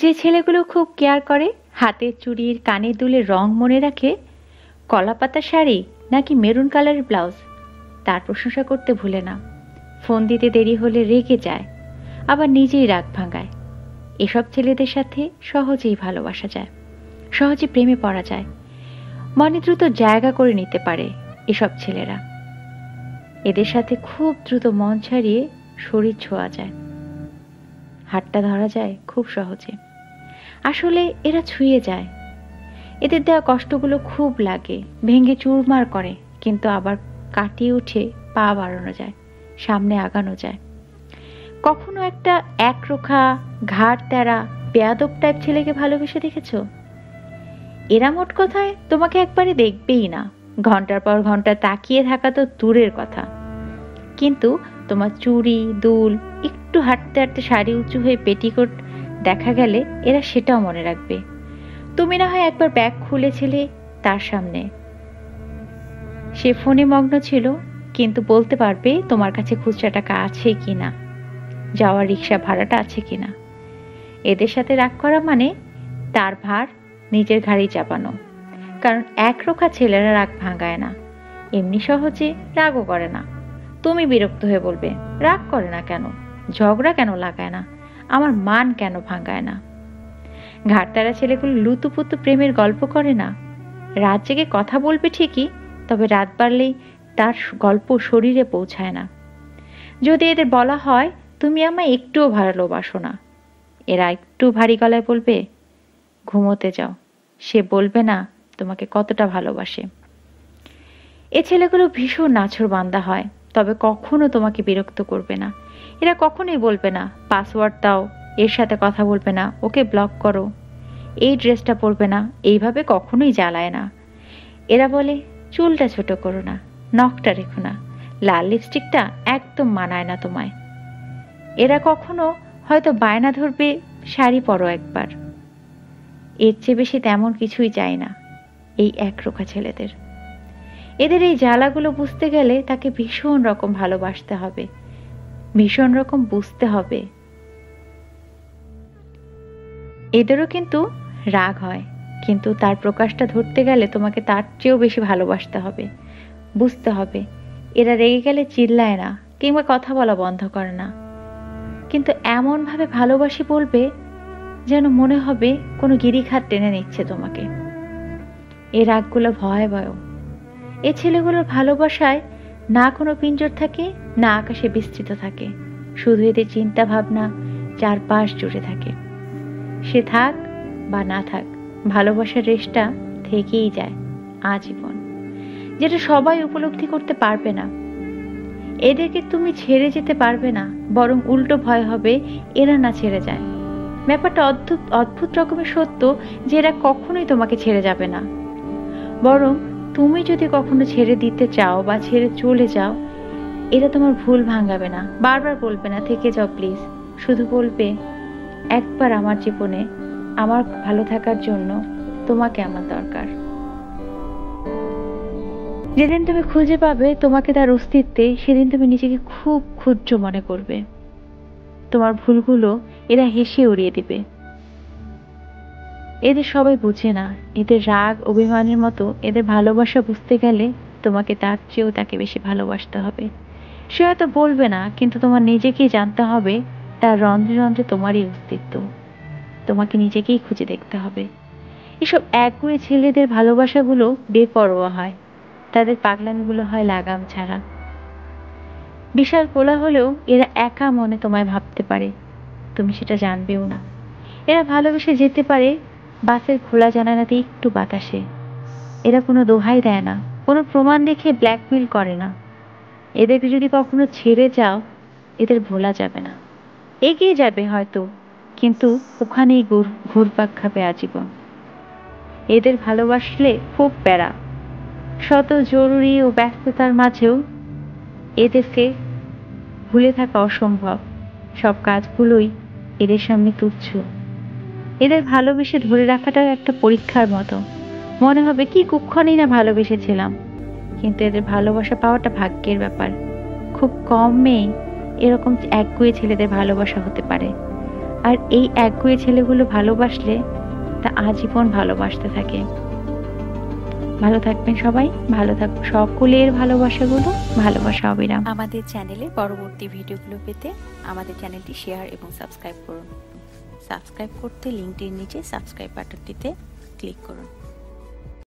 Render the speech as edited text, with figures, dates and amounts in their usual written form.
যে ছেলেগুলো খুব কেয়ার করে, হাতের চুড়ির কানের দুলের রং মনে রাখে, কলাপাতা শাড়ি নাকি মেরুন কালারের ব্লাউজ, তার প্রশংসা করতে ভুলে না। ফোন দিতে দেরি হলে রেগে যায়, আবার নিজেই রাগ ভাঙায়। এসব ছেলেদের সাথে সহজেই ভালোবাসা যায়, সহজে প্রেমে পড়া যায়, মনে দ্রুত জায়গা করে নিতে পারে এসব ছেলেরা। এদের সাথে খুব দ্রুত মন ছাড়িয়ে শরীর ছোঁয়া যায়, হাতটা ধরা যায় খুব সহজে। আসলে এরা ছুঁয়ে যায়। এদের দেওয়া কষ্টগুলো খুব লাগে, ভেঙে চুরমার করে, কিন্তু আবার কাটিয়ে উঠে পা বাড়ানো যায়, সামনে আগানো যায়। কখনো একটা একরোখা ঘাড় তেরা বেয়াদব টাইপ ছেলেকে ভালোবেসে দেখেছো? এরা মোট কথায় তোমাকে একবারে দেখবেই না, ঘন্টার পর ঘন্টা তাকিয়ে থাকা তো দূরের কথা, কিন্তু তোমার চুড়ি দুল, একটু হাঁটতে হাঁটতে শাড়ি উঁচু হয়ে পেটিকোট দেখা গেলে এরা সেটাও মনে রাখবে। তুমি না হয় একবার ব্যাগ খুলেছিলে তার সামনে, সে ফোনে মগ্ন ছিল, কিন্তু বলতে পারবে তোমার কাছে খুচরা টাকা আছে কিনা, যাওয়ার রিক্সা ভাড়াটা আছে কিনা। এদের সাথে রাগ করা মানে তার ভার নিজের ঘাড়েই চাপানো। কারণ একরোখা ছেলেরা রাগ ভাঙায় না, এমনি সহজে রাগও করে না। তুমি বিরক্ত হয়ে বলবে, রাগ করে না কেন, ঝগড়া কেন লাগায় না, আমার মান কেন ভাঙায় না। ঘাটতারা ছেলেগুলো লুতুপুতু প্রেমের গল্প করে না, রাত জেগে কথা বলবে ঠিকই, তবে রাত বাড়লেই তার গল্প শরীরে পৌঁছায় না। যদি এদের বলা হয় তুমি আমায় একটুও ভালোবাসো না, এরা একটু ভারী গলায় বলবে ঘুমোতে যাও। সে বলবে না তোমাকে কতটা ভালোবাসে। এ ছেলেগুলো ভীষণ নাছোড়বান্দা হয়, তবে কখনো তোমাকে বিরক্ত করবে না। এরা কখনোই বলবে না পাসওয়ার্ড দাও, এর সাথে কথা বলবে না, ওকে ব্লক করো, এই ড্রেসটা পরবে না, এইভাবে কখনোই জ্বালায় না। এরা বলে চুলটা ছোট করো না, নখটা রেখো না, লাল লিপস্টিকটা একদম মানায় না তোমায়। এরা কখনো হয়তো বায়না ধরবে শাড়ি পরো একবার। এর চেয়ে বেশি তেমন কিছুই চাই না এই একরোখা ছেলেদের। এদের এই জ্বালাগুলো বুঝতে গেলে তাকে ভীষণ রকম ভালোবাসতে হবে, ভীষণ রকম বুঝতে হবে। এদেরও কিন্তু রাগ হয়, কিন্তু তার প্রকাশটা ধরতে গেলে তোমাকে তার চেয়েও বেশি ভালোবাসতে হবে, বুঝতে হবে। এরা রেগে গেলে চিল্লায় না, কিংবা কথা বলা বন্ধ করে না, কিন্তু এমন ভাবে ভালোবাসি বলবে যেন মনে হবে কোনো গিরিখাত টেনে নিচ্ছে তোমাকে। এই রাগগুলো ভয়াবহ। এ ছেলেগুলোর ভালোবাসায় না কোনো পিঞ্জর থাকে, না আকাশে বিস্তৃত থাকে, শুধু এদের চিন্তা ভাবনা চারপাশ জুড়ে থাকে। সে থাক বা না থাক, ভালোবাসার রেশটা থেকেই যায় আজীবন, যেটা সবাই উপলব্ধি করতে পারবে না। এদেরকে তুমি ছেড়ে যেতে পারবে না, বরং উল্টো ভয় হবে এরা না ছেড়ে যায়। ব্যাপারটা অদ্ভুত অদ্ভুত রকমের সত্য যে এরা কখনোই তোমাকে ছেড়ে যাবে না, বরং তুমি যদি কখনো ছেড়ে দিতে চাও বা ছেড়ে চলে যাও, এরা তোমার ভুল ভাঙাবে না, বারবার বলবে না থেকে যাও প্লিজ, শুধু বলবে একবার আমার জীবনে আমার ভালো থাকার জন্য তোমাকে আমার দরকার। যেদিন তুমি খুঁজে পাবে তোমাকে তার অস্তিত্বে, সেদিন তুমি নিজেকে খুব ক্ষুদ্র মনে করবে। তোমার ভুলগুলো এরা হেসে উড়িয়ে দিবে। এদের সবাই বুঝে না, এদের রাগ অভিমানের মতো এদের ভালোবাসা বুঝতে গেলে তোমাকে তার চেয়েও তাকে বেশি ভালোবাসতে হবে। সে হয়তো বলবে না, কিন্তু তোমার নিজেকেই জানতে হবে তার রন্ধ্রে রন্ধ্রে তোমারই অস্তিত্ব। তোমাকে নিজেকেই খুঁজে দেখতে হবে। এসব একগুঁয়ে ছেলেদের ভালোবাসাগুলো বেপরোয়া হয়, তাদের পাগলামিগুলো হয় লাগাম ছাড়া। বিশাল কোলা হলেও এরা একা মনে তোমায় ভাবতে পারে, তুমি সেটা জানবেও না। এরা ভালোবেসে যেতে পারে বাসের খোলা জানালাতে একটু বাতাসে। এরা কোনো দোহাই দেয় না, কোনো প্রমাণ দেখে ব্ল্যাকমেল করে না। এদেরকে যদি কখনো ছেড়ে যাও, এদের ভোলা যাবে না, এগিয়ে যাবে হয়তো, কিন্তু ওখানেই ঘুরপাক খাবে আজীবন। এদের ভালোবাসলে খুব প্যারা, শত জরুরি ও ব্যস্ততার মাঝেও এদেরকে ভুলে থাকা অসম্ভব। সব কাজগুলোই এদের সামনে তুচ্ছ। এদের ভালোবেসে ধরে রাখাটাও একটা পরীক্ষার মতো। মনে হবে কি কুক্ষণেই না ভালোবেসেছিলাম, কিন্তু এদের ভালোবাসা পাওয়াটা ভাগ্যের ব্যাপার। খুব কম মেয়ে এরকম একগুঁয়ে ছেলেদের ভালোবাসা হতে পারে। আর এই একগুঁয়ে ছেলেগুলো ভালোবাসলে তা আজীবন ভালোবাসতে থাকে। ভালো থাকবেন সবাই, ভালো থাকবে সকলের ভালোবাসাগুলো, ভালোবাসা অবিরাম। আমাদের চ্যানেলে পরবর্তী ভিডিওগুলো পেতে আমাদের চ্যানেলটি শেয়ার এবং সাবস্ক্রাইব করুন। সাবস্ক্রাইব করতে লিঙ্কটির নিচে সাবস্ক্রাইব বাটনটিতে ক্লিক করুন।